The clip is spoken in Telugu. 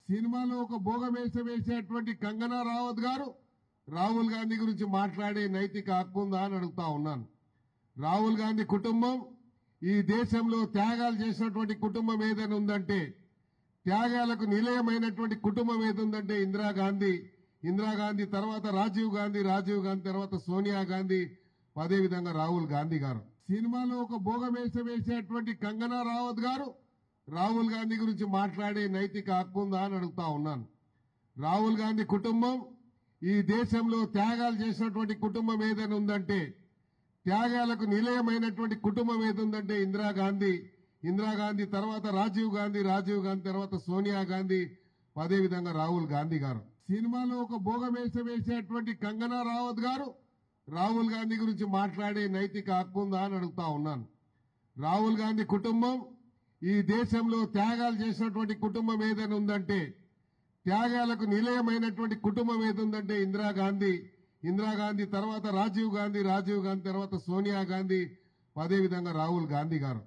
సినిమాలో ఒక భోగమేషం వేసేటువంటి కంగనా రావత్ గారు రాహుల్ గాంధీ గురించి మాట్లాడే నైతిక హక్కు ఉందా అని అడుగుతా ఉన్నాను. రాహుల్ గాంధీ కుటుంబం ఈ దేశంలో త్యాగాలు చేసినటువంటి కుటుంబం ఏదైనా ఉందంటే, త్యాగాలకు నిలయమైనటువంటి కుటుంబం ఏదుందంటే ఇందిరాగాంధీ తర్వాత రాజీవ్ గాంధీ తర్వాత సోనియా గాంధీ, అదేవిధంగా రాహుల్ గాంధీ గారు. సినిమాలో ఒక భోగమేషం వేసేటువంటి కంగనా రావత్ గారు రాహుల్ గాంధీ గురించి మాట్లాడే నైతిక హక్కు ఉందా అని అడుగుతా ఉన్నాను. రాహుల్ గాంధీ కుటుంబం ఈ దేశంలో త్యాగాలు చేసినటువంటి కుటుంబం ఏదైనా ఉందంటే, త్యాగాలకు నిలయమైనటువంటి కుటుంబం ఏదుందంటే ఇందిరాగాంధీ తర్వాత రాజీవ్ గాంధీ తర్వాత సోనియా గాంధీ, అదేవిధంగా రాహుల్ గాంధీ గారు. సినిమాలో ఒక భోగమేషం వేసేటువంటి కంగనా రావత్ గారు రాహుల్ గాంధీ గురించి మాట్లాడే నైతిక హక్కు ఉందా అని అడుగుతా ఉన్నాను. రాహుల్ గాంధీ కుటుంబం ఈ దేశంలో త్యాగాలు చేసినటువంటి కుటుంబం ఏదైనా ఉందంటే, త్యాగాలకు నిలయమైనటువంటి కుటుంబం ఏదుందంటే ఇందిరాగాంధీ తర్వాత రాజీవ్ గాంధీ తర్వాత సోనియా గాంధీ, అదేవిధంగా రాహుల్ గాంధీ గారు.